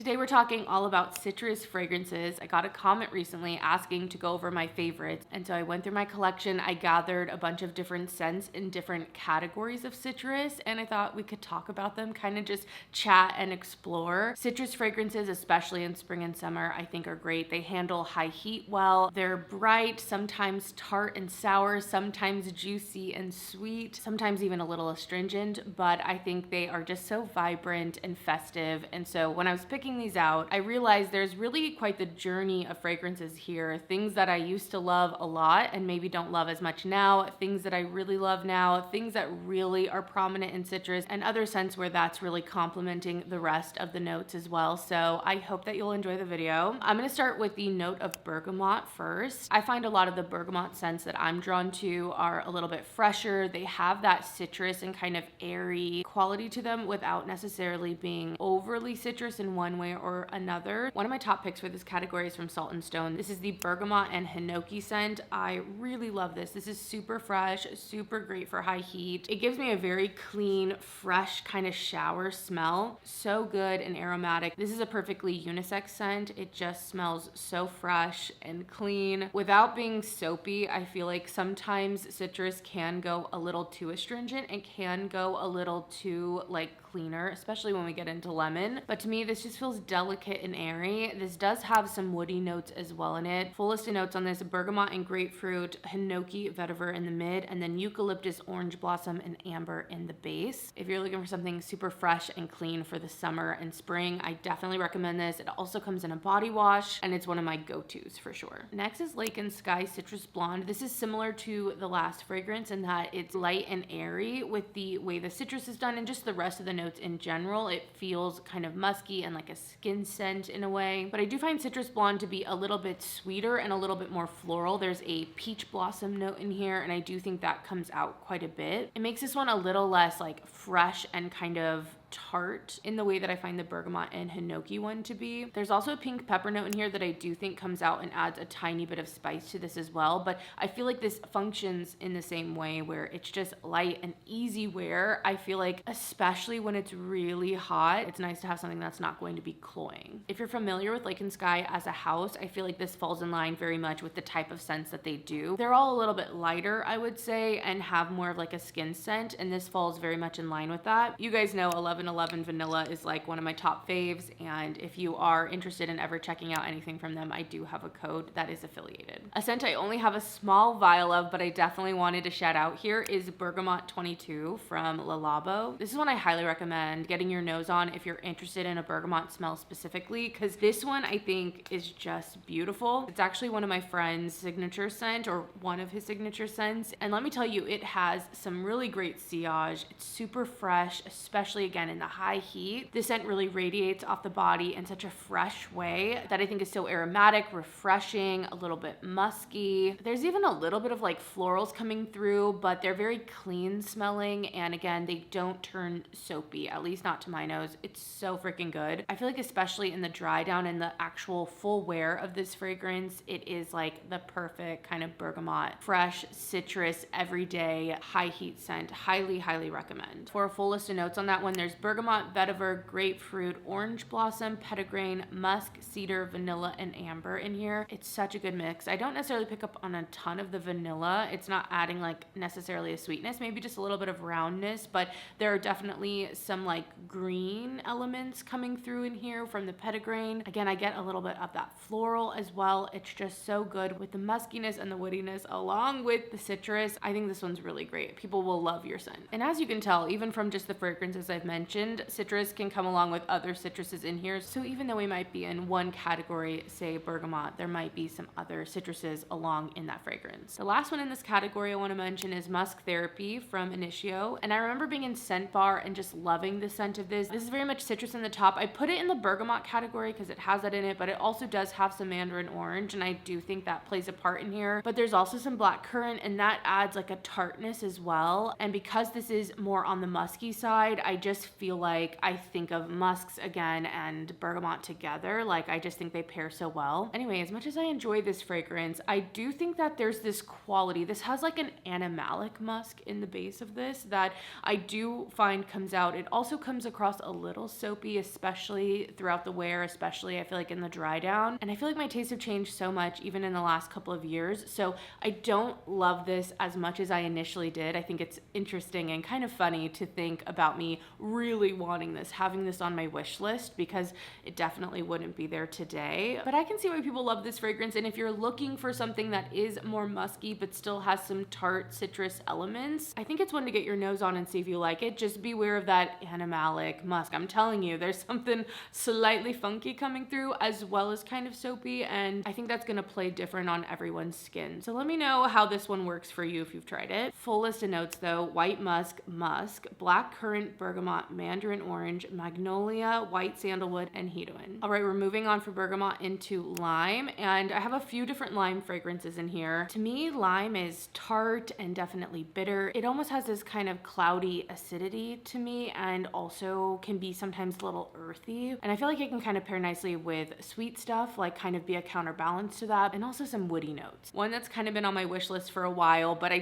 Today we're talking all about citrus fragrances. I got a comment recently asking to go over my favorites, and so I went through my collection. I gathered a bunch of different scents in different categories of citrus, and I thought we could talk about them, kind of just chat and explore. Citrus fragrances, especially in spring and summer, I think are great. They handle high heat well. They're bright, sometimes tart and sour, sometimes juicy and sweet, sometimes even a little astringent, but I think they are just so vibrant and festive. And so when I was picking these out, I realized there's really quite the journey of fragrances here. Things that I used to love a lot and maybe don't love as much now, things that I really love now, things that really are prominent in citrus, and other scents where that's really complementing the rest of the notes as well. So I hope that you'll enjoy the video. I'm gonna start with the note of bergamot first. I find a lot of the bergamot scents that I'm drawn to are a little bit fresher. They have that citrus and kind of airy quality to them without necessarily being overly citrus in one way or another. One of my top picks for this category is from Salt and Stone. This is the Bergamot and Hinoki scent. I really love this. This is super fresh, super great for high heat. It gives me a very clean, fresh kind of shower smell. So good and aromatic. This is a perfectly unisex scent. It just smells so fresh and clean without being soapy. I feel like sometimes citrus can go a little too astringent and can go a little too cleaner, especially when we get into lemon. But to me, this just feels delicate and airy. This does have some woody notes as well in it. Full list of notes on this: bergamot and grapefruit, hinoki vetiver in the mid, and then eucalyptus, orange blossom, and amber in the base. If you're looking for something super fresh and clean for the summer and spring, I definitely recommend this. It also comes in a body wash, and it's one of my go-tos for sure. Next is Lake and Sky Citrus Blonde. This is similar to the last fragrance in that it's light and airy with the way the citrus is done and just the rest of the notes in general. It feels kind of musky and like a skin scent in a way, but I do find Citrus Blonde to be a little bit sweeter and a little bit more floral. There's a peach blossom note in here, and I do think that comes out quite a bit. It makes this one a little less fresh and kind of tart in the way that I find the bergamot and hinoki one to be. There's also a pink pepper note in here that I do think comes out and adds a tiny bit of spice to this as well, but I feel like this functions in the same way where it's just light and easy wear. I feel like especially when it's really hot, it's nice to have something that's not going to be cloying. If you're familiar with Lake and Sky as a house, I feel like this falls in line very much with the type of scents that they do. They're all a little bit lighter, I would say, and have more of a skin scent, and this falls very much in line with that. You guys know 1111 Vanilla is one of my top faves, and if you are interested in ever checking out anything from them, I do have a code that is affiliated. A scent I only have a small vial of, but I definitely wanted to shout out here, is Bergamot 22 from Le Labo. This is one I highly recommend getting your nose on if you're interested in a bergamot smell specifically, because this one I think is just beautiful. It's actually one of my friend's signature scent, or one of his signature scents, and let me tell you, it has some really great sillage. It's super fresh, especially again in the high heat. This scent really radiates off the body in such a fresh way that I think is so aromatic, refreshing, a little bit musky. There's even a little bit of florals coming through, but they're very clean smelling, and again, they don't turn soapy, at least not to my nose. It's so freaking good. I feel like especially in the dry down and the actual full wear of this fragrance, it is the perfect kind of bergamot, fresh, citrus, everyday, high heat scent. Highly, highly recommend. For a full list of notes on that one, there's bergamot, vetiver, grapefruit, orange blossom, petitgrain, musk, cedar, vanilla, and amber in here. It's such a good mix. I don't necessarily pick up on a ton of the vanilla. It's not adding necessarily a sweetness, maybe just a little bit of roundness, but there are definitely some green elements coming through in here from the petitgrain. Again, I get a little bit of that floral as well. It's just so good with the muskiness and the woodiness along with the citrus. I think this one's really great. People will love your scent. And as you can tell, even from just the fragrances I've mentioned, citrus can come along with other citruses in here. So even though we might be in one category, say bergamot, there might be some other citruses along in that fragrance. The last one in this category I want to mention is Musk Therapy from Initio. And I remember being in Scent Bar and just loving the scent of this. This is very much citrus in the top. I put it in the bergamot category because it has that in it, but it also does have some mandarin orange, and I do think that plays a part in here. But there's also some black currant, and that adds a tartness as well. And because this is more on the musky side, I just feel like I think of musks again and bergamot together. Like, I just think they pair so well. Anyway, as much as I enjoy this fragrance, I do think that there's this quality. This has like an animalic musk in the base of this that I do find comes out. It also comes across a little soapy, especially throughout the wear, especially I feel like in the dry down. And I feel like my tastes have changed so much even in the last couple of years. So I don't love this as much as I initially did. I think it's interesting and kind of funny to think about me really wanting this, having this on my wish list, because it definitely wouldn't be there today. But I can see why people love this fragrance. And if you're looking for something that is more musky but still has some tart citrus elements, I think it's one to get your nose on and see if you like it. Just beware of that animalic musk. I'm telling you, there's something slightly funky coming through as well as kind of soapy, and I think that's gonna play different on everyone's skin. So let me know how this one works for you if you've tried it. Full list of notes though: white musk, black currant, bergamot, mandarin orange, magnolia, white sandalwood, and hedoin. All right, we're moving on for bergamot into lime, and I have a few different lime fragrances in here. To me, lime is tart and definitely bitter. It almost has this kind of cloudy acidity to me, and also can be sometimes a little earthy. And I feel like it can kind of pair nicely with sweet stuff, like kind of be a counterbalance to that, and also some woody notes. One that's kind of been on my wish list for a while, but I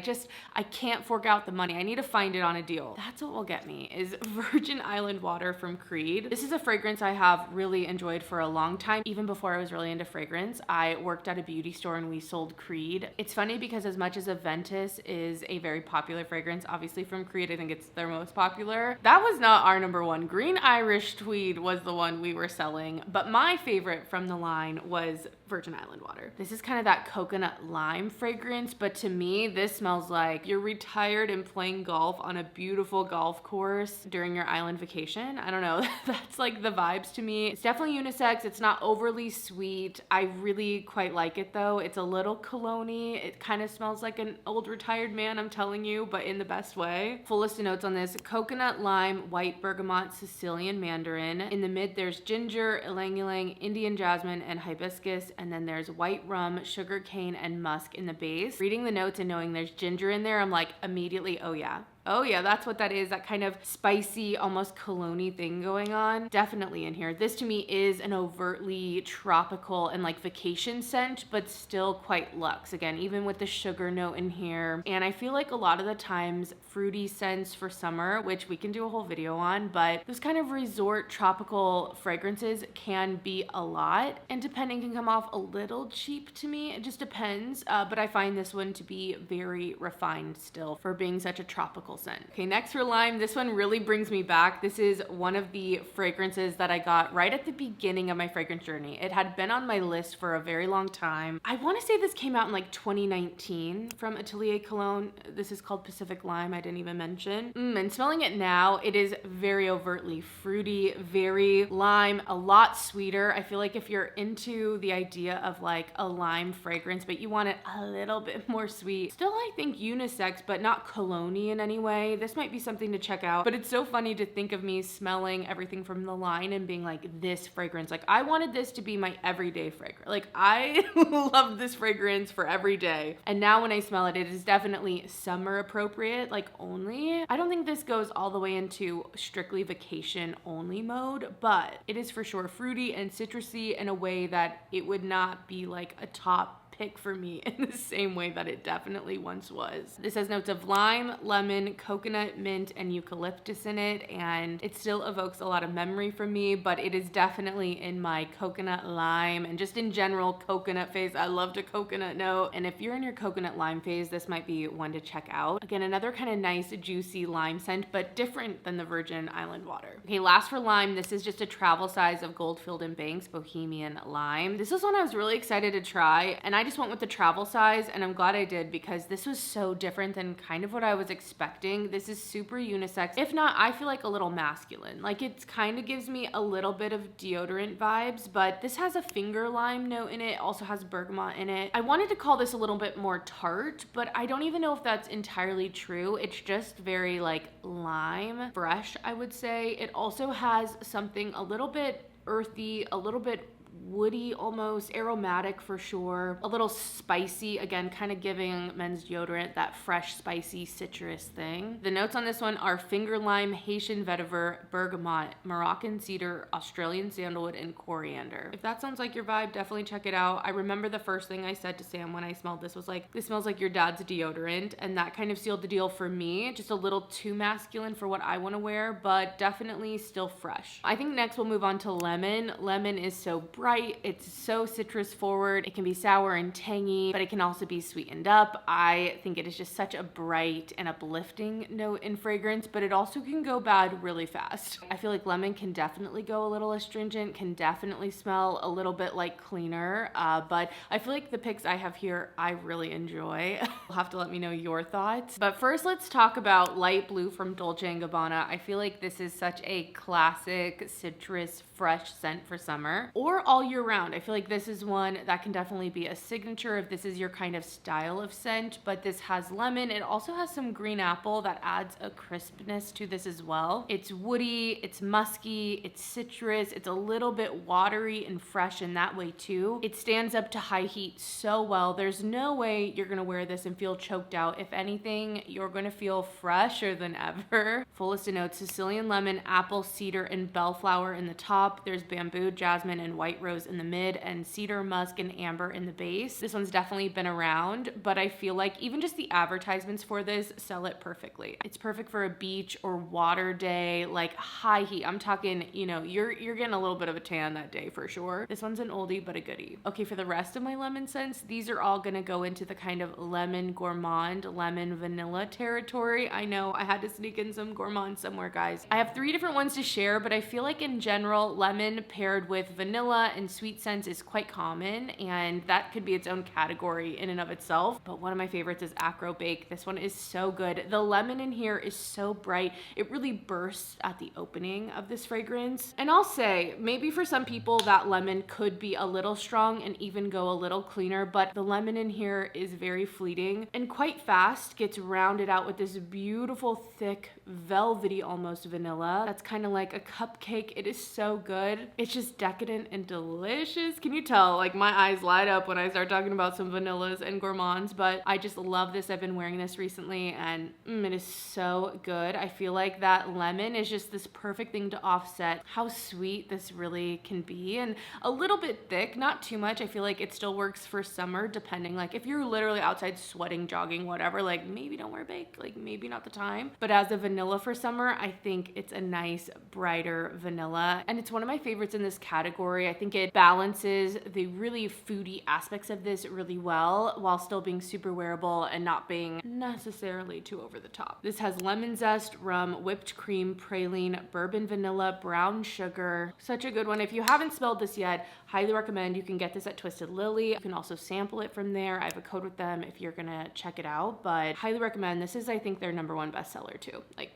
can't fork out the money. I need to find it on a deal. That's what will get me, is Virgin Island Water from Creed. This is a fragrance I have really enjoyed for a long time. Even before I was really into fragrance, I worked at a beauty store and we sold Creed. It's funny because as much as Aventus is a very popular fragrance, obviously from Creed, I think it's their most popular, that was not our number one. Green Irish Tweed was the one we were selling, but my favorite from the line was Virgin Island Water. This is kind of that coconut lime fragrance, but to me, this smells like you're retired and playing golf on a beautiful golf course during your island vacation. I don't know, that's like the vibes to me. It's definitely unisex. It's not overly sweet. I really quite like it though. It's a little cologne-y. It kind of smells like an old retired man, I'm telling you, but in the best way. Full list of notes on this: coconut, lime, white bergamot, Sicilian mandarin. In the mid, there's ginger, ylang ylang, Indian jasmine, and hibiscus. And then there's white rum, sugar cane, and musk in the base. Reading the notes and knowing there's ginger in there, I'm like immediately, oh yeah. Oh yeah, that's what that is. That kind of spicy, almost cologne-y thing going on. Definitely in here. This to me is an overtly tropical and like vacation scent, but still quite luxe. Again, even with the sugar note in here. And I feel like a lot of the times fruity scents for summer, which we can do a whole video on, but those kind of resort tropical fragrances can be a lot, and depending can come off a little cheap to me. It just depends. But I find this one to be very refined still for being such a tropical scent. Okay, next for lime. This one really brings me back. This is one of the fragrances that I got right at the beginning of my fragrance journey. It had been on my list for a very long time. I want to say this came out in like 2019 from Atelier Cologne. This is called Pacific Lime. I didn't even mention. And smelling it now, it is very overtly fruity, very lime, a lot sweeter. I feel like if you're into the idea of like a lime fragrance, but you want it a little bit more sweet, still I think unisex, but not cologne-y in any way, this might be something to check out. But it's so funny to think of me smelling everything from the line and being like, this fragrance, like I wanted this to be my everyday fragrance. Like I love this fragrance for every day. And now when I smell it, it is definitely summer appropriate, like only. I don't think this goes all the way into strictly vacation only mode, but it is for sure fruity and citrusy in a way that it would not be like a top pick for me in the same way that it definitely once was. This has notes of lime, lemon, coconut, mint, and eucalyptus in it, and it still evokes a lot of memory from me, but it is definitely in my coconut lime and just in general coconut phase. I loved a coconut note, and if you're in your coconut lime phase, this might be one to check out. Again, another kind of nice juicy lime scent, but different than the Virgin Island Water. Okay, last for lime, this is just a travel size of Goldfield and Banks Bohemian Lime. This is one I was really excited to try, and I just went with the travel size, and I'm glad I did because this was so different than kind of what I was expecting. This is super unisex. If not, I feel like a little masculine. Like it kind of gives me a little bit of deodorant vibes, but this has a finger lime note in it, also has bergamot in it. I wanted to call this a little bit more tart, but I don't even know if that's entirely true. It's just very like lime fresh, I would say. It also has something a little bit earthy, a little bit woody, almost aromatic for sure, a little spicy, again kind of giving men's deodorant that fresh spicy citrus thing. The notes on this one are finger lime, Haitian vetiver, bergamot, Moroccan cedar, Australian sandalwood, and coriander. If that sounds like your vibe, definitely check it out. I remember the first thing I said to Sam when I smelled this was like, this smells like your dad's deodorant, and that kind of sealed the deal for me. Just a little too masculine for what I want to wear, but definitely still fresh. I think next we'll move on to lemon. Lemon is so bright, it's so citrus forward. It can be sour and tangy, but it can also be sweetened up. I think it is just such a bright and uplifting note in fragrance, but it also can go bad really fast. I feel like lemon can definitely go a little astringent, can definitely smell a little bit like cleaner, but I feel like the picks I have here I really enjoy. You'll have to let me know your thoughts. But first, let's talk about Light Blue from Dolce & Gabbana. I feel like this is such a classic citrus fresh scent for summer or all year round. I feel like this is one that can definitely be a signature if this is your kind of style of scent, but this has lemon. It also has some green apple that adds a crispness to this as well. It's woody, it's musky, it's citrus, it's a little bit watery and fresh in that way too. It stands up to high heat so well. There's no way you're gonna wear this and feel choked out. If anything, you're gonna feel fresher than ever. Full list of notes: Sicilian lemon, apple, cedar, and bellflower in the top. There's bamboo, jasmine, and white rose in the mid, and cedar, musk, and amber in the base. This one's definitely been around, but I feel like even just the advertisements for this sell it perfectly. It's perfect for a beach or water day, like high heat. I'm talking, you know, you're getting a little bit of a tan that day for sure. This one's an oldie but a goodie. Okay, for the rest of my lemon scents, these are all gonna go into the kind of lemon gourmand, lemon vanilla territory. I know I had to sneak in some gourmand somewhere, guys. I have 3 different ones to share, but I feel like in general, lemon paired with vanilla and sweet scents is quite common, and that could be its own category in and of itself. But one of my favorites is Acro Bake. This one is so good. The lemon in here is so bright. It really bursts at the opening of this fragrance. And I'll say, maybe for some people that lemon could be a little strong and even go a little cleaner, but the lemon in here is very fleeting and quite fast, gets rounded out with this beautiful, thick, velvety almost vanilla. That's kind of like a cupcake. It is so good. It's just decadent and delicious. Can you tell? Like my eyes light up when I start talking about some vanillas and gourmands, but I just love this. I've been wearing this recently and it is so good. I feel like that lemon is just this perfect thing to offset how sweet this really can be, and a little bit thick, not too much. I feel like it still works for summer, depending, like if you're literally outside sweating, jogging, whatever, like maybe don't wear bake, like maybe not the time. But as a vanilla for summer, I think it's a nice brighter vanilla, and it's one of my favorites in this category. I think it balances the really foodie aspects of this really well while still being super wearable and not being necessarily too over the top. This has lemon zest, rum, whipped cream, praline, bourbon vanilla, brown sugar. Such a good one. If you haven't smelled this yet, highly recommend. You can get this at Twisted Lily. You can also sample it from there. I have a code with them if you're gonna check it out, but highly recommend. This is, I think, their #1 bestseller too. Like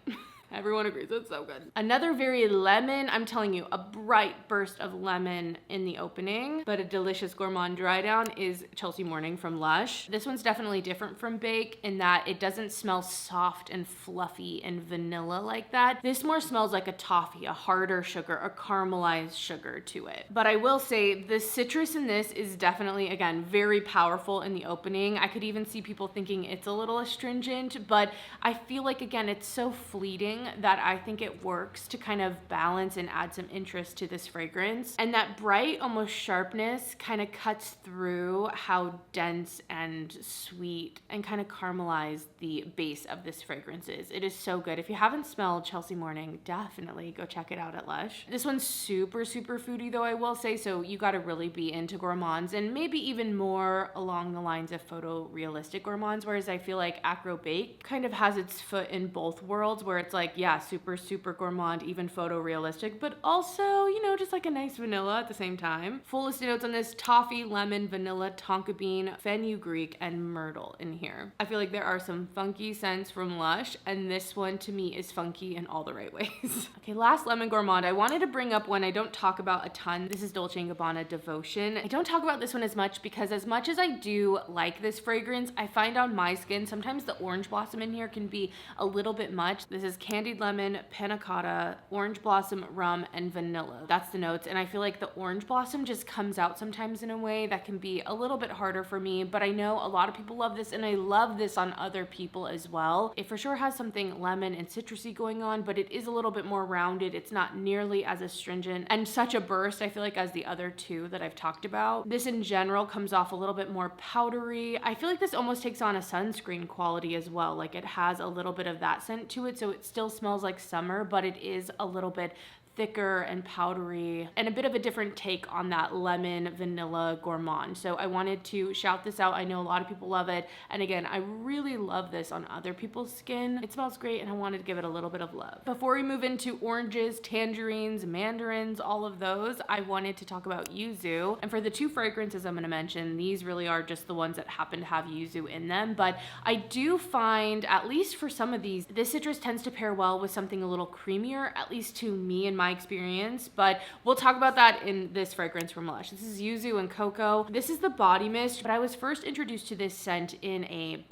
everyone agrees it's so good. Another very lemon, I'm telling you, a bright burst of lemon in the opening, but a delicious gourmand dry down is Chelsea Morning from Lush. This one's definitely different from Bake in that it doesn't smell soft and fluffy and vanilla like that. This more smells like a toffee, a harder sugar, a caramelized sugar to it. But I will say the citrus in this is definitely, again, very powerful in the opening. I could even see people thinking it's a little astringent, but I feel like, again, it's so fleeting that I think it works to kind of balance and add some interest to this fragrance. And that bright, almost sharpness kind of cuts through how dense and sweet and kind of caramelized the base of this fragrance is. It is so good. If you haven't smelled Chelsea Morning, definitely go check it out at Lush. This one's super, super foodie though, I will say, so you gotta really be into gourmands and maybe even more along the lines of photorealistic gourmands, whereas I feel like Acro Bake kind of has its foot in both worlds, where it's like, yeah, super, super gourmand, even photorealistic, but also, you know, just like a nice vanilla at the same time. Full list of notes on this: toffee, lemon, vanilla, tonka bean, fenugreek, and myrtle in here. I feel like there are some funky scents from Lush, and this one to me is funky in all the right ways. Okay, last lemon gourmand I wanted to bring up one I don't talk about a ton. This is Dolce & Gabbana Devotion. I don't talk about this one as much because as much as I do like this fragrance, I find on my skin, sometimes the orange blossom in here can be a little bit much. This is candied lemon, panna cotta, orange blossom, rum, and vanilla. That's the notes. And I feel like the orange blossom just comes out sometimes in a way that can be a little bit harder for me, but I know a lot of people love this and I love this on other people as well. It for sure has something lemon and citrusy going on, but it is a little bit more rounded. It's not nearly as astringent and such a burst, I feel like, as the other two that I've talked about. This in general comes off a little bit more powdery. I feel like this almost takes on a sunscreen quality as well. Like it has a little bit of that scent to it, so it still smells like summer, but it is a little bit thicker and powdery and a bit of a different take on that lemon vanilla gourmand. So I wanted to shout this out. I know a lot of people love it. And again, I really love this on other people's skin. It smells great and I wanted to give it a little bit of love. Before we move into oranges, tangerines, mandarins, all of those, I wanted to talk about yuzu. And for the two fragrances I'm going to mention, these really are just the ones that happen to have yuzu in them. But I do find, at least for some of these, this citrus tends to pair well with something a little creamier, at least to me and my experience, but we'll talk about that in this fragrance from Lush. This is Yuzu and Cocoa. This is the body mist, but I was first introduced to this scent in a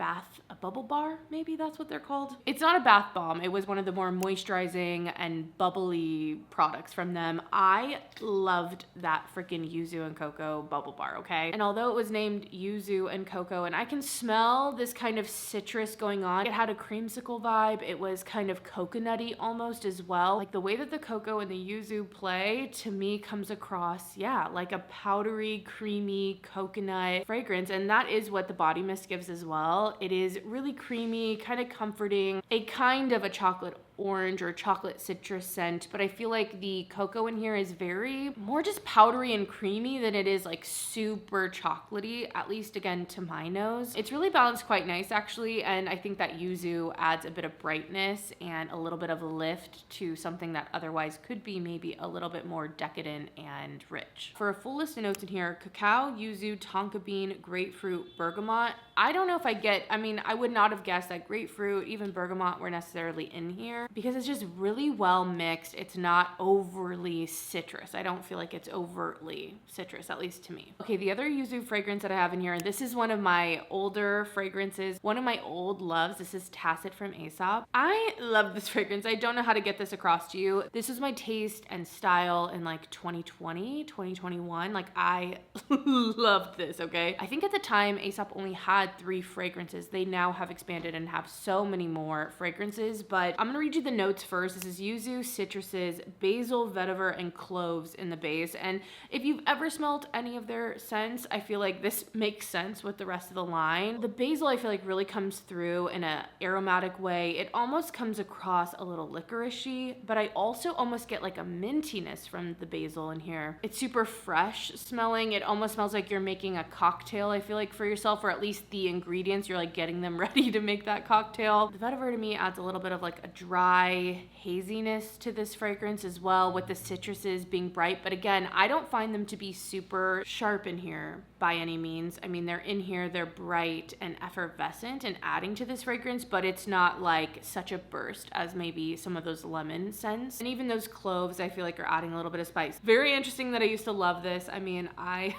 bubble bar, maybe that's what they're called. It's not a bath bomb. It was one of the more moisturizing and bubbly products from them. I loved that freaking Yuzu and Cocoa bubble bar, okay? And although it was named Yuzu and Cocoa, and I can smell this kind of citrus going on, it had a creamsicle vibe. It was kind of coconutty almost as well. Like the way that the cocoa and the yuzu play to me comes across, yeah, like a powdery, creamy coconut fragrance. And that is what the body mist gives as well. It is really creamy, kind of comforting, a kind of a chocolate orange or chocolate citrus scent, but I feel like the cocoa in here is very more just powdery and creamy than it is like super chocolatey, at least again to my nose. It's really balanced quite nice actually, and I think that yuzu adds a bit of brightness and a little bit of lift to something that otherwise could be maybe a little bit more decadent and rich. For a full list of notes in here, cacao, yuzu, tonka bean, grapefruit, bergamot. I don't know if I would not have guessed that grapefruit, even bergamot were necessarily in here, because it's just really well mixed. It's not overly citrus. I don't feel like it's overtly citrus, at least to me. Okay, the other yuzu fragrance that I have in here, and this is one of my older fragrances, one of my old loves. This is Tacit from Aesop. I love this fragrance. I don't know how to get this across to you. This was my taste and style in like 2020, 2021. Like I loved this, okay? I think at the time Aesop only had 3 fragrances. They now have expanded and have so many more fragrances, but I'm gonna read you the notes first. This is yuzu, citruses, basil, vetiver, and cloves in the base. And if you've ever smelled any of their scents, I feel like this makes sense with the rest of the line. The basil I feel like really comes through in an aromatic way. It almost comes across a little licoricey, but I also almost get like a mintiness from the basil in here. It's super fresh smelling. It almost smells like you're making a cocktail, I feel like, for yourself, or at least the ingredients, you're like getting them ready to make that cocktail. The vetiver to me adds a little bit of like a dry haziness to this fragrance as well, with the citruses being bright. But again, I don't find them to be super sharp in here by any means. I mean, they're in here, they're bright and effervescent and adding to this fragrance, but it's not like such a burst as maybe some of those lemon scents. And even those cloves I feel like are adding a little bit of spice. Very interesting that I used to love this. I mean, I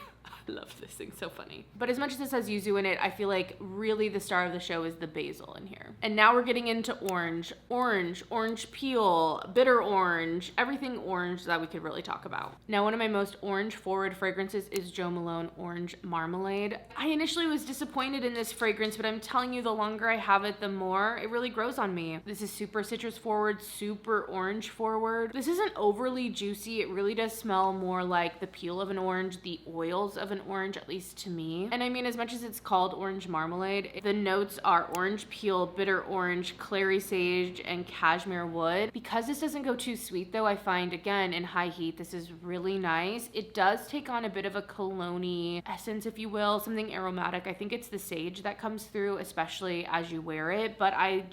love this thing, so funny. But as much as this has yuzu in it, I feel like really the star of the show is the basil in here. And now we're getting into orange, orange peel, bitter orange, everything orange that we could really talk about. Now, one of my most orange forward fragrances is Jo Malone Orange Marmalade. I initially was disappointed in this fragrance, but I'm telling you, the longer I have it, the more it really grows on me. This is super citrus forward, super orange forward. This isn't overly juicy. It really does smell more like the peel of an orange, the oils of an orange, at least to me. And I mean, as much as it's called orange marmalade, the notes are orange peel, bitter orange, clary sage, and cashmere wood. Because this doesn't go too sweet though, I find, again, in high heat, this is really nice. It does take on a bit of a cologne-y essence, if you will, something aromatic. I think it's the sage that comes through, especially as you wear it, but I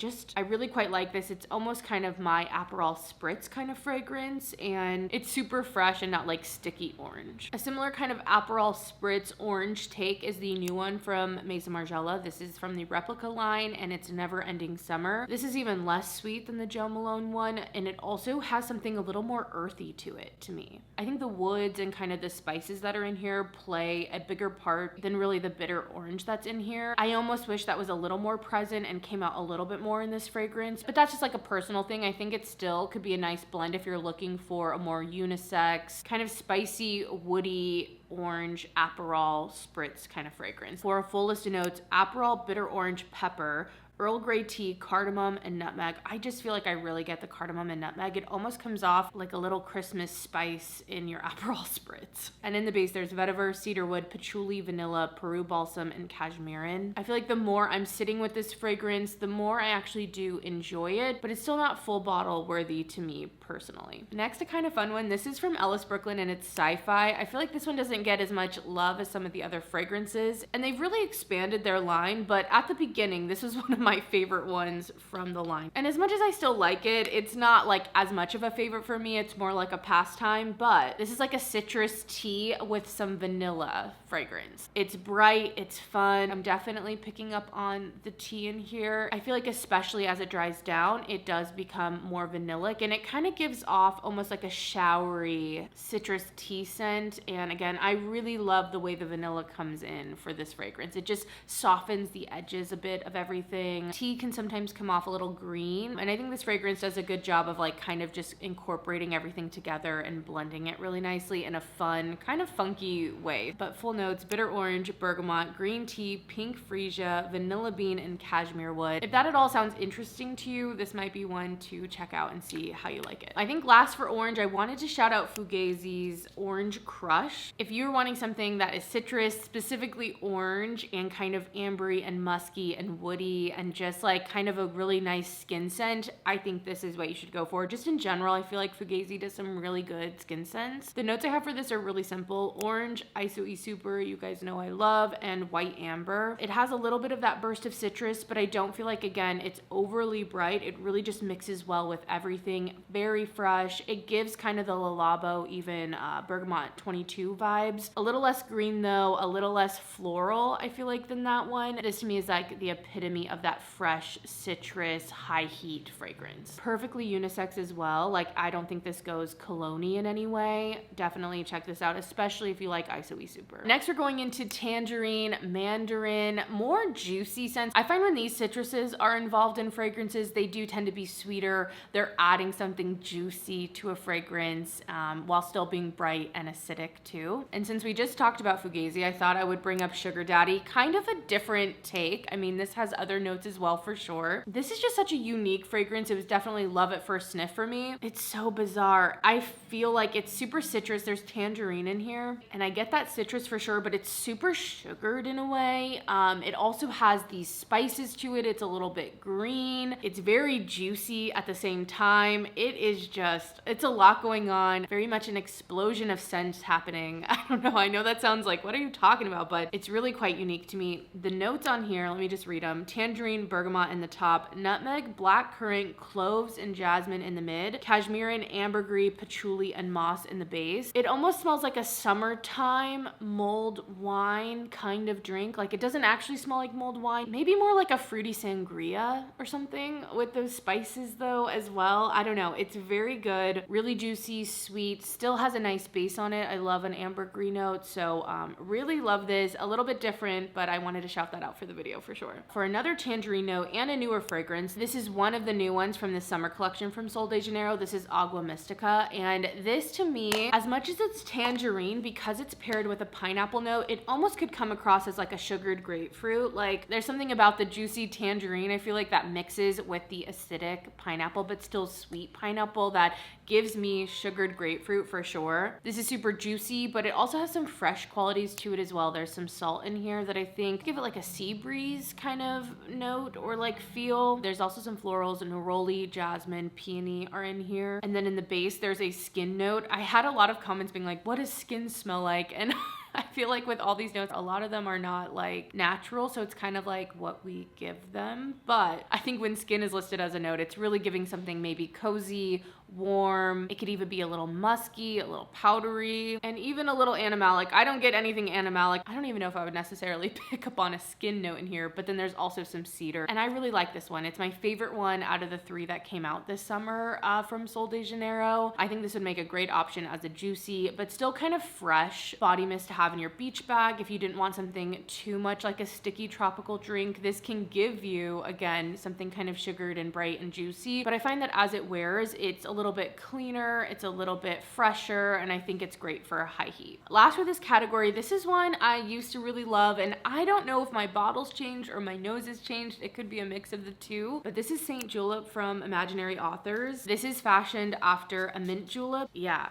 really quite like this. It's almost kind of my Aperol Spritz kind of fragrance, and it's super fresh and not like sticky orange. A similar kind of Aperol Aperol Spritz Orange Take is the new one from Maison Margiela. This is from the replica line, and it's Never Ending Summer. This is even less sweet than the Jo Malone one, and it also has something a little more earthy to it to me. I think the woods and kind of the spices that are in here play a bigger part than really the bitter orange that's in here. I almost wish that was a little more present and came out a little bit more in this fragrance, but that's just like a personal thing. I think it still could be a nice blend if you're looking for a more unisex, kind of spicy, woody, orange Aperol Spritz kind of fragrance. For a full list of notes, Aperol Bitter Orange Pepper, Earl Grey tea, cardamom, and nutmeg. I just feel like I really get the cardamom and nutmeg. It almost comes off like a little Christmas spice in your Aperol Spritz. And in the base, there's vetiver, cedarwood, patchouli, vanilla, Peru balsam, and cashmerean. I feel like the more I'm sitting with this fragrance, the more I actually do enjoy it, but it's still not full bottle worthy to me personally. Next, a kind of fun one. This is from Ellis Brooklyn, and it's Sci-Fi. I feel like this one doesn't get as much love as some of the other fragrances, and they've really expanded their line, but at the beginning, this was one of my favorite ones from the line. And as much as I still like it, it's not like as much of a favorite for me. It's more like a pastime, but this is like a citrus tea with some vanilla fragrance. It's bright, it's fun. I'm definitely picking up on the tea in here. I feel like especially as it dries down, it does become more vanillic, and it kind of gives off almost like a showery citrus tea scent. And again, I really love the way the vanilla comes in for this fragrance. It just softens the edges a bit of everything. Tea can sometimes come off a little green, and I think this fragrance does a good job of like kind of just incorporating everything together and blending it really nicely in a fun, kind of funky way. But full notes: bitter orange, bergamot, green tea, pink freesia, vanilla bean, and cashmere wood. If that at all sounds interesting to you, this might be one to check out and see how you like it. I think last for orange, I wanted to shout out Fugazi's Orange Crush. If you're wanting something that is citrus, specifically orange, and kind of ambery and musky and woody and just like kind of a really nice skin scent, I think this is what you should go for. Just in general, I feel like Fugazi does some really good skin scents. The notes I have for this are really simple: orange, ISO super, you guys know I love, and white amber. It has a little bit of that burst of citrus, but I don't feel like, again, it's overly bright. It really just mixes well with everything. Very fresh. It gives kind of the Le Labo, even Bergamot 22 vibes. A little less green though, a little less floral, I feel like, than that one. This to me is like the epitome of that fresh citrus high heat fragrance. Perfectly unisex as well. Like, I don't think this goes cologne-y in any way. Definitely check this out, especially if you like ISO super. Next, we're going into Tangerine, Mandarin, more juicy scents. I find when these citruses are involved in fragrances, they do tend to be sweeter. They're adding something juicy to a fragrance while still being bright and acidic too. And since we just talked about Fugazi, I thought I would bring up Sugar Daddy. Kind of a different take. I mean, this has other notes as well for sure. This is just such a unique fragrance. It was definitely love at first sniff for me. It's so bizarre. I feel like it's super citrus. There's tangerine in here, and I get that citrus for sure, but it's super sugared in a way. It also has these spices to it. It's a little bit green. It's very juicy at the same time. It is just, it's a lot going on. Very much an explosion of scents happening. I don't know. I know that sounds like, what are you talking about? But it's really quite unique to me. The notes on here, let me just read them. Tangerine, bergamot in the top, nutmeg, black currant, cloves, and jasmine in the mid, cashmerean, ambergris, patchouli, and moss in the base. It almost smells like a summertime mulled wine kind of drink. Like, it doesn't actually smell like mulled wine. Maybe more like a fruity sangria or something with those spices though as well. I don't know. It's very good, really juicy, sweet, still has a nice base on it. I love an ambergris note, so really love this. A little bit different, but I wanted to shout that out for the video for sure. For another tangerine note and a newer fragrance, this is one of the new ones from the summer collection from Sol de Janeiro. This is Agua Mystica, and this to me, as much as it's tangerine, because it's paired with a pineapple note, it almost could come across as like a sugared grapefruit. Like, there's something about the juicy tangerine, I feel like, that mixes with the acidic pineapple, but still sweet pineapple, that gives me sugared grapefruit for sure. This is super juicy, but it also has some fresh qualities to it as well. There's some salt in here that I think give it like a sea breeze kind of note or like feel. There's also some florals, and neroli, jasmine, peony are in here. And then in the base, there's a skin note. I had a lot of comments being like, what does skin smell like? And I feel like with all these notes, a lot of them are not like natural, so it's kind of like what we give them. But I think when skin is listed as a note, it's really giving something maybe cozy, warm. It could even be a little musky, a little powdery, and even a little animalic. I don't get anything animalic. I don't even know if I would necessarily pick up on a skin note in here, but then there's also some cedar. And I really like this one. It's my favorite one out of the 3 that came out this summer from Sol de Janeiro. I think this would make a great option as a juicy, but still kind of fresh body mist to have in your beach bag. If you didn't want something too much like a sticky tropical drink, this can give you, again, something kind of sugared and bright and juicy. But I find that as it wears, it's a little bit cleaner, it's a little bit fresher, and I think it's great for high heat. Last for this category, this is one I used to really love, and I don't know if my bottles changed or my nose has changed. It could be a mix of the two, but this is Saint Julep from Imaginary Authors. This is fashioned after a mint julep. Yeah.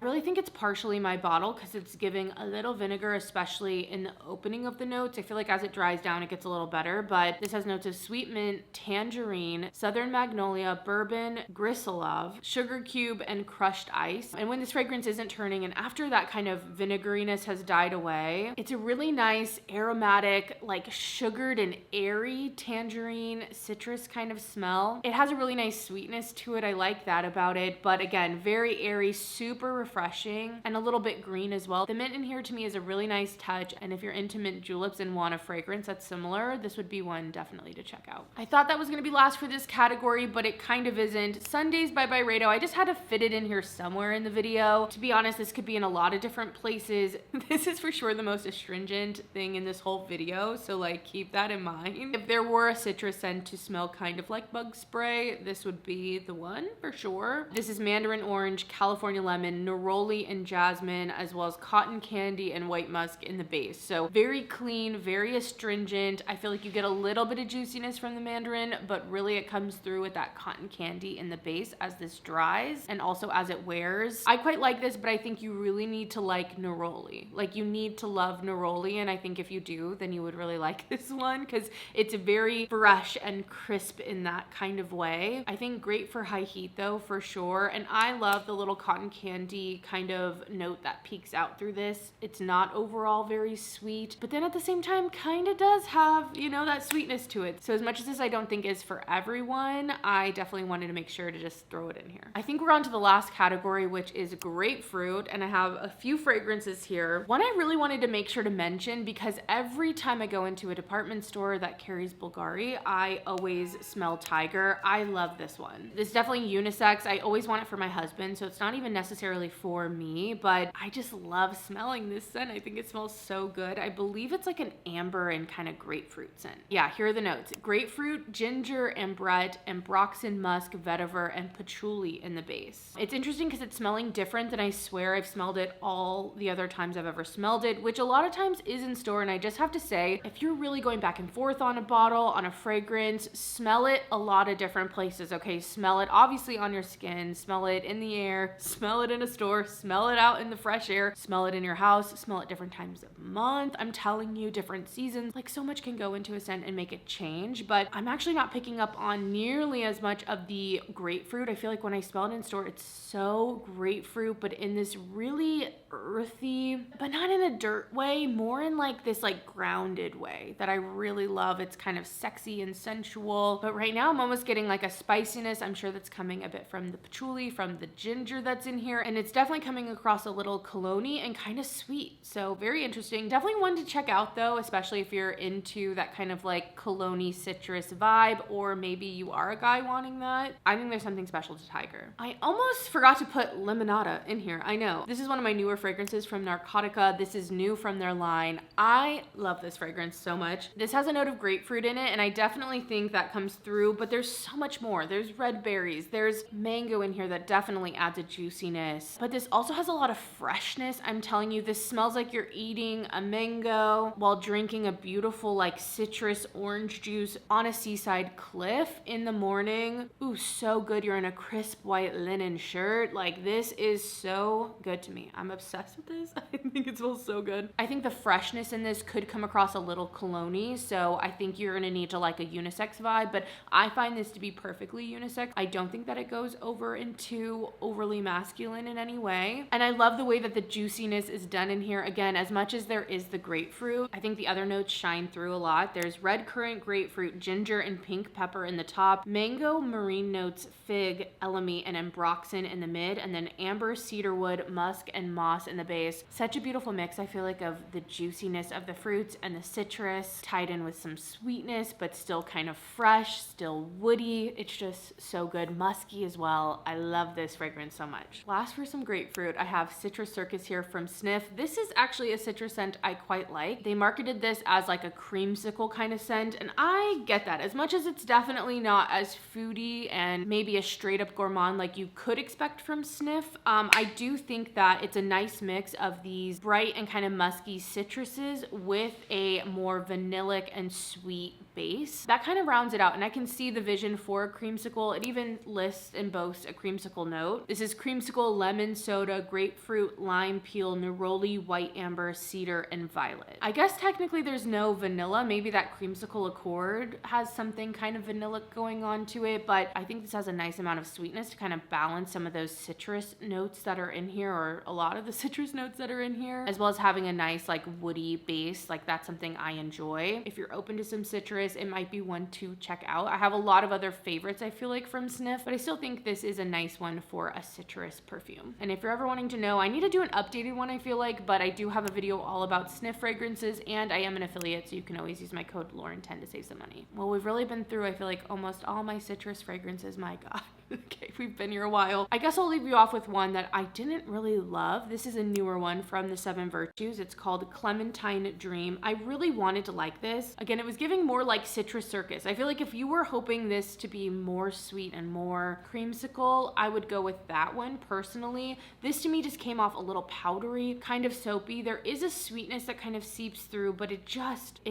I really think it's partially my bottle because it's giving a little vinegar, especially in the opening of the notes. I feel like as it dries down, it gets a little better, but this has notes of sweet mint, tangerine, southern magnolia, bourbon, grisolov, sugar cube, and crushed ice. And when this fragrance isn't turning and after that kind of vinegariness has died away, it's a really nice aromatic, like sugared and airy tangerine citrus kind of smell. It has a really nice sweetness to it. I like that about it, but again, very airy, super refreshing, and a little bit green as well. The mint in here to me is a really nice touch, and if you're into mint juleps and want a fragrance that's similar, this would be one definitely to check out. I thought that was going to be last for this category, but it kind of isn't. Sundays by Byredo, I just had to fit it in here somewhere in the video. To be honest, this could be in a lot of different places. This is for sure the most astringent thing in this whole video, so like keep that in mind. If there were a citrus scent to smell kind of like bug spray, this would be the one for sure. This is Mandarin Orange, California Lemon, neroli and jasmine, as well as cotton candy and white musk in the base. So very clean, very astringent. I feel like you get a little bit of juiciness from the mandarin, but really it comes through with that cotton candy in the base as this dries and also as it wears. I quite like this, but I think you really need to like neroli. Like you need to love neroli, and I think if you do, then you would really like this one because it's very fresh and crisp in that kind of way. I think great for high heat though, for sure. And I love the little cotton candy kind of note that peeks out through this. It's not overall very sweet, but then at the same time kind of does have, you know, that sweetness to it. So as much as this I don't think is for everyone, I definitely wanted to make sure to just throw it in here. I think we're on to the last category, which is grapefruit, and I have a few fragrances here. One I really wanted to make sure to mention because every time I go into a department store that carries Bulgari, I always smell Tiger. I love this one. This is definitely unisex. I always want it for my husband, so it's not even necessarily for me, but I just love smelling this scent. I think it smells so good. I believe it's like an amber and kind of grapefruit scent. Yeah, here are the notes. Grapefruit, ginger, ambrette, ambroxan musk, vetiver, and patchouli in the base. It's interesting because it's smelling different than I swear I've smelled it all the other times I've ever smelled it, which a lot of times is in store. And I just have to say, if you're really going back and forth on a bottle, on a fragrance, smell it a lot of different places, okay? Smell it obviously on your skin, smell it in the air, smell it in a store, smell it out in the fresh air, smell it in your house, smell it different times of month. I'm telling you, different seasons. Like so much can go into a scent and make it change, but I'm actually not picking up on nearly as much of the grapefruit. I feel like when I smell it in store, it's so grapefruit, but in this really earthy, but not in a dirt way, more in like this like grounded way that I really love. It's kind of sexy and sensual, but right now I'm almost getting like a spiciness. I'm sure that's coming a bit from the patchouli, from the ginger that's in here, and it's definitely coming across a little cologne-y and kind of sweet. So very interesting. Definitely one to check out though, especially if you're into that kind of like cologne-y citrus vibe, or maybe you are a guy wanting that. I think there's something special to Tiger. I almost forgot to put Limonada in here. I know. This is one of my newer fragrances from Narcotica. This is new from their line. I love this fragrance so much. This has a note of grapefruit in it, and I definitely think that comes through, but there's so much more. There's red berries, there's mango in here that definitely adds a juiciness, but this also has a lot of freshness. I'm telling you, this smells like you're eating a mango while drinking a beautiful like citrus orange juice on a seaside cliff in the morning. Ooh, so good. You're in a crisp white linen shirt. Like this is so good to me. I'm obsessed with this. I think it smells so good. I think the freshness in this could come across a little cologne-y, so I think you're gonna need to like a unisex vibe, but I find this to be perfectly unisex. I don't think that it goes over into overly masculine in any funny way. And I love the way that the juiciness is done in here. Again, as much as there is the grapefruit, I think the other notes shine through a lot. There's red currant, grapefruit, ginger, and pink pepper in the top, mango, marine notes, fig, elemi, and ambroxan in the mid, and then amber, cedarwood, musk, and moss in the base. Such a beautiful mix, I feel like, of the juiciness of the fruits and the citrus tied in with some sweetness, but still kind of fresh, still woody. It's just so good. Musky as well. I love this fragrance so much. Last, for some grapefruit, I have Citrus Circus here from Sniff. This is actually a citrus scent I quite like. They marketed this as like a creamsicle kind of scent, and I get that. As much as it's definitely not as foody and maybe a straight up gourmand like you could expect from Sniff, I do think that it's a nice mix of these bright and kind of musky citruses with a more vanillic and sweet base. That kind of rounds it out, and I can see the vision for a creamsicle. It even lists and boasts a creamsicle note. This is creamsicle, lemon soda, grapefruit, lime peel, neroli, white amber, cedar, and violet. I guess technically there's no vanilla. Maybe that creamsicle accord has something kind of vanilla going on to it, but I think this has a nice amount of sweetness to kind of balance some of those citrus notes that are in here, or a lot of the citrus notes that are in here, as well as having a nice like woody base. Like that's something I enjoy. If you're open to some citrus, it might be one to check out. I have a lot of other favorites I feel like from Sniff, but I still think this is a nice one for a citrus perfume. And if you're ever wanting to know, I need to do an updated one I feel like, but I do have a video all about Sniff fragrances, and I am an affiliate, so you can always use my code Lauren10 to save some money. Well, we've really been through, I feel like, almost all my citrus fragrances, my God. Okay, we've been here a while. I guess I'll leave you off with one that I didn't really love. This is a newer one from the 7 Virtues. It's called Clementine Dream. I really wanted to like this. Again, it was giving more like Citrus Circus. I feel like if you were hoping this to be more sweet and more creamsicle, I would go with that one personally. This to me just came off a little powdery, kind of soapy. There is a sweetness that kind of seeps through, but it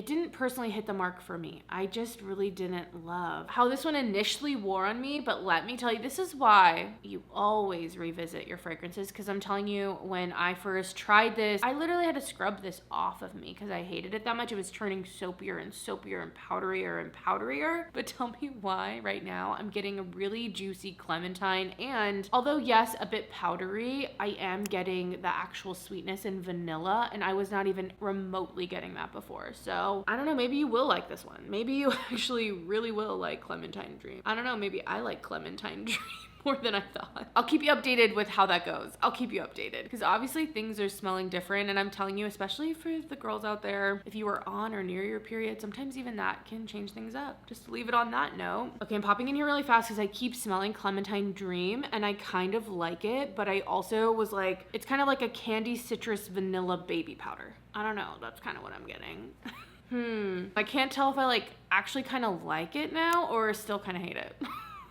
didn't personally hit the mark for me. I just really didn't love how this one initially wore on me, but let me tell you, this is why you always revisit your fragrances, because I'm telling you, when I first tried this, I literally had to scrub this off of me because I hated it that much. It was turning soapier and soapier and powderier and powderier. But tell me why right now I'm getting a really juicy clementine, and although yes, a bit powdery, I am getting the actual sweetness and vanilla, and I was not even remotely getting that before. So I don't know, maybe you will like this one. Maybe you actually really will like Clementine Dream. I don't know, maybe I like Clementine Dream more than I thought. I'll keep you updated with how that goes. I'll keep you updated, because obviously things are smelling different, and I'm telling you, especially for the girls out there, if you are on or near your period, sometimes even that can change things up. Just to leave it on that note. Okay, I'm popping in here really fast because I keep smelling Clementine Dream, and I kind of like it, but I also was like, it's kind of like a candy citrus vanilla baby powder. I don't know, that's kind of what I'm getting. I can't tell if I like actually kind of like it now or still kind of hate it.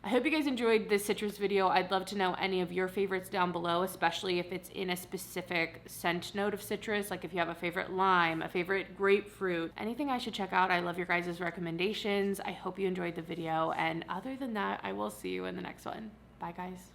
I hope you guys enjoyed this citrus video. I'd love to know any of your favorites down below, especially if it's in a specific scent note of citrus, like if you have a favorite lime, a favorite grapefruit, anything I should check out. I love your guys' recommendations. I hope you enjoyed the video, and other than that, I will see you in the next one. Bye guys.